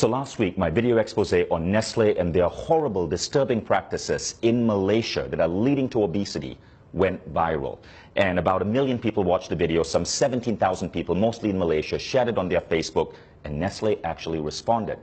So last week, my video expose on Nestle and their horrible, disturbing practices in Malaysia that are leading to obesity went viral. And about 1 million people watched the video. Some 17,000 people, mostly in Malaysia, shared it on their Facebook, and Nestle actually responded.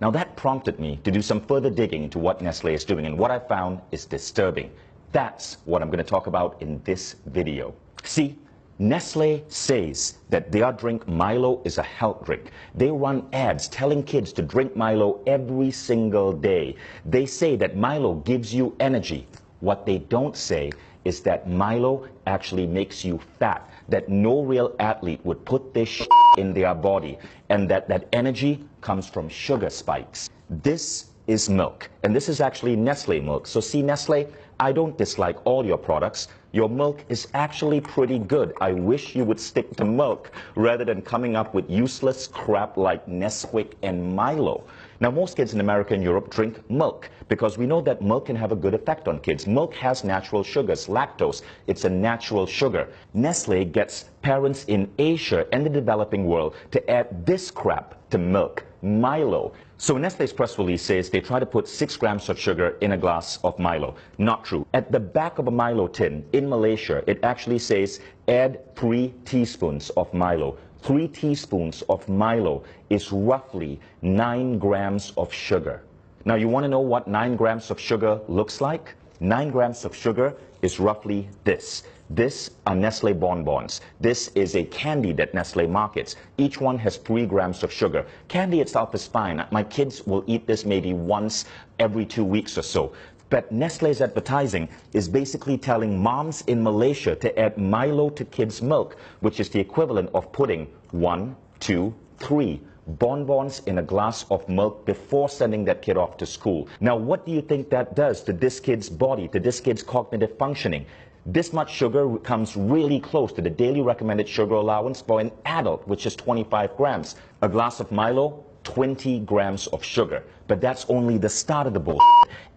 Now that prompted me to do some further digging into what Nestle is doing, and what I found is disturbing. That's what I'm going to talk about in this video. See, Nestle says that their drink Milo is a health drink. They run ads telling kids to drink Milo every single day. They say that Milo gives you energy. What they don't say is that Milo actually makes you fat, that no real athlete would put this in their body, and that energy comes from sugar spikes. This is milk, and this is actually Nestle milk. So see, Nestle, I don't dislike all your products. Your milk is actually pretty good. I wish you would stick to milk rather than coming up with useless crap like Nesquik and Milo. Now, most kids in America and Europe drink milk because we know that milk can have a good effect on kids. Milk has natural sugars, lactose. It's a natural sugar. Nestle gets parents in Asia and the developing world to add this crap to milk, Milo. So Nestle's press release says they try to put 6 grams of sugar in a glass of Milo. Not true. At the back of a Milo tin in Malaysia, it actually says add 3 teaspoons of Milo. 3 teaspoons of Milo is roughly 9 grams of sugar. Now you want to know what 9 grams of sugar looks like? 9 grams of sugar is roughly this. This are Nestle bonbons. This is a candy that Nestle markets. Each one has 3 grams of sugar. Candy itself is fine. My kids will eat this maybe once every 2 weeks or so. But Nestle's advertising is basically telling moms in Malaysia to add Milo to kids' milk, which is the equivalent of putting 1, 2, 3 bonbons in a glass of milk before sending that kid off to school. Now, what do you think that does to this kid's body, to this kid's cognitive functioning? This much sugar comes really close to the daily recommended sugar allowance for an adult, which is 25 grams. A glass of Milo, 20 grams of sugar. But that's only the start of the bullshit.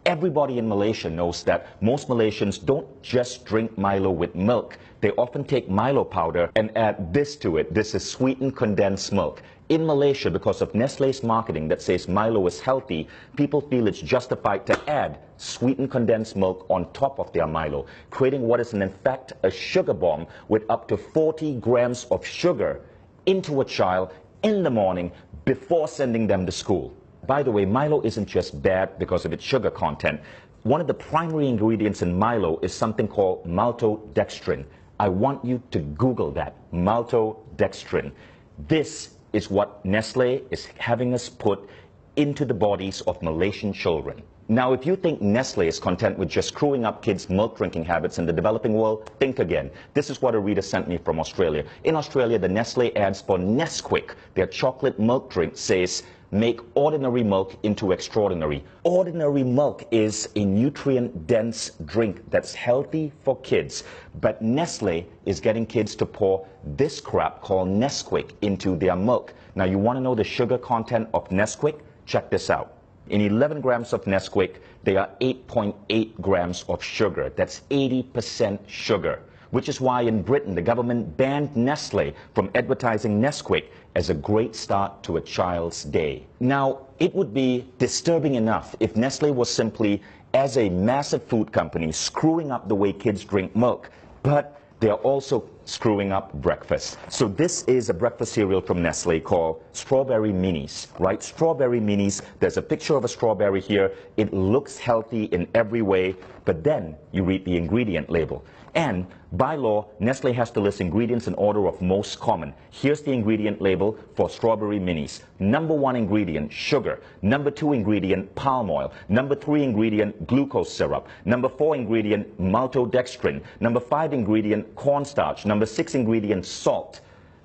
Everybody in Malaysia knows that most Malaysians don't just drink Milo with milk. They often take Milo powder and add this to it. This is sweetened condensed milk. In Malaysia, because of Nestle's marketing that says Milo is healthy, people feel it's justified to add sweetened condensed milk on top of their Milo, creating what is in fact a sugar bomb with up to 40 grams of sugar into a child in the morning before sending them to school. By the way, Milo isn't just bad because of its sugar content. One of the primary ingredients in Milo is something called maltodextrin. I want you to Google that, maltodextrin. This is what Nestle is having us put into the bodies of Malaysian children. Now, if you think Nestle is content with just screwing up kids' milk drinking habits in the developing world, think again. This is what a reader sent me from Australia. In Australia, the Nestle ads for Nesquik, their chocolate milk drink, says, make ordinary milk into extraordinary. Ordinary milk is a nutrient-dense drink that's healthy for kids. But Nestle is getting kids to pour this crap called Nesquik into their milk. Now, you want to know the sugar content of Nesquik? Check this out. In 11 grams of Nesquik, there are 8.8 grams of sugar. That's 80% sugar, which is why in Britain the government banned Nestle from advertising Nesquik as a great start to a child's day. Now, it would be disturbing enough if Nestle was simply, as a massive food company, screwing up the way kids drink milk, but they're also screwing up breakfast. So this is a breakfast cereal from Nestle called Strawberry Minis, right? Strawberry Minis, there's a picture of a strawberry here. It looks healthy in every way, but then you read the ingredient label. And by law, Nestle has to list ingredients in order of most common. Here's the ingredient label for Strawberry Minis. Number 1 ingredient, sugar. Number 2 ingredient, palm oil. Number 3 ingredient, glucose syrup. Number 4 ingredient, maltodextrin. Number 5 ingredient, cornstarch. Number 6 ingredient, salt.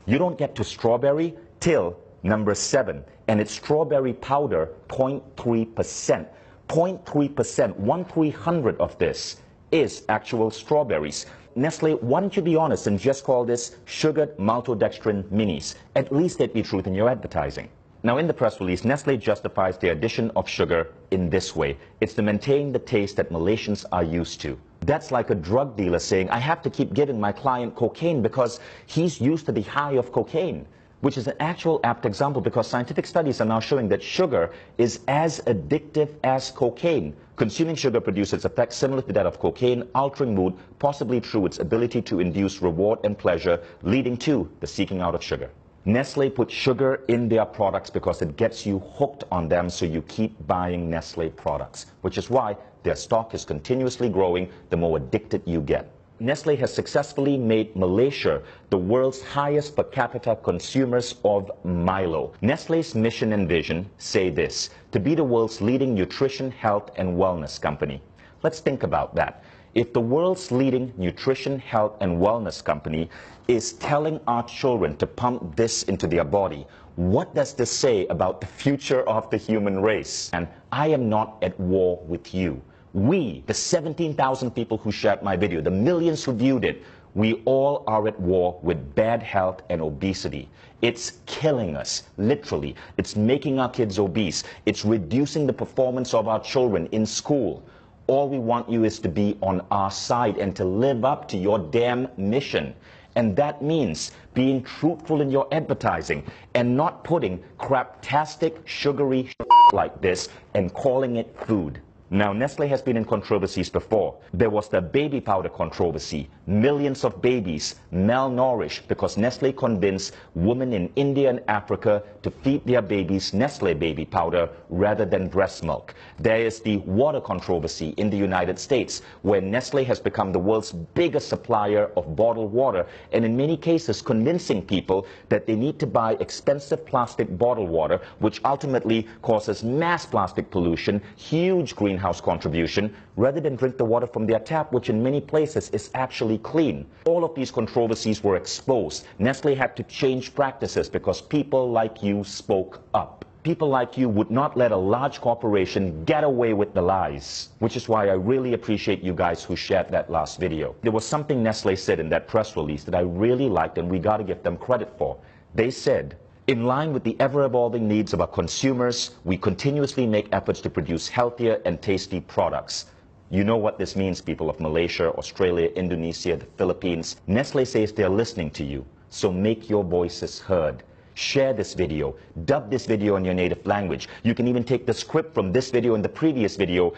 You don't get to strawberry till number 7, and it's strawberry powder, 0.3%. 0.3%, 1/300 of this is actual strawberries. Nestle, why don't you be honest and just call this sugared maltodextrin minis? At least there'd be truth in your advertising. Now, in the press release, Nestle justifies the addition of sugar in this way. It's to maintain the taste that Malaysians are used to. That's like a drug dealer saying, I have to keep giving my client cocaine because he's used to the high of cocaine. which is an actual apt example because scientific studies are now showing that sugar is as addictive as cocaine. Consuming sugar produces effects similar to that of cocaine, altering mood, possibly through its ability to induce reward and pleasure, leading to the seeking out of sugar. Nestle puts sugar in their products because it gets you hooked on them, so you keep buying Nestle products, which is why their stock is continuously growing the more addicted you get. Nestle has successfully made Malaysia the world's highest per capita consumers of Milo. Nestle's mission and vision say this: to be the world's leading nutrition, health, and wellness company. Let's think about that. If the world's leading nutrition, health, and wellness company is telling our children to pump this into their body, what does this say about the future of the human race? And I am not at war with you. We, the 17,000 people who shared my video, the millions who viewed it, we all are at war with bad health and obesity. It's killing us, literally. It's making our kids obese. It's reducing the performance of our children in school. All we want you is to be on our side and to live up to your damn mission. And that means being truthful in your advertising and not putting craptastic, sugary like this and calling it food. Now, Nestle has been in controversies before. There was the baby powder controversy. Millions of babies malnourished because Nestle convinced women in India and Africa to feed their babies Nestle baby powder rather than breast milk. There is the water controversy in the United States, where Nestle has become the world's biggest supplier of bottled water, and in many cases convincing people that they need to buy expensive plastic bottled water, which ultimately causes mass plastic pollution, huge greenhouse contribution, rather than drink the water from their tap, which in many places is actually clean. All of these controversies were exposed. Nestle had to change practices because people like you spoke up. People like you would not let a large corporation get away with the lies, which is why I really appreciate you guys who shared that last video. There was something Nestle said in that press release that I really liked, and we got to give them credit for. They said, in line with the ever-evolving needs of our consumers, we continuously make efforts to produce healthier and tasty products. You know what this means, people of Malaysia, Australia, Indonesia, the Philippines. Nestle says they're listening to you, so make your voices heard. Share this video, dub this video in your native language. You can even take the script from this video and the previous video,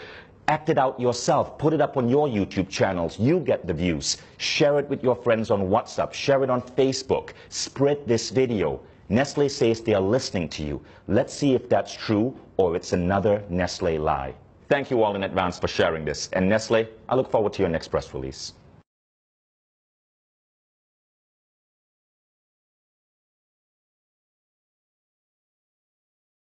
act it out yourself, put it up on your YouTube channels. You get the views. Share it with your friends on WhatsApp, share it on Facebook, spread this video. Nestle says they are listening to you. Let's see if that's true or it's another Nestle lie. Thank you all in advance for sharing this. And Nestle, I look forward to your next press release.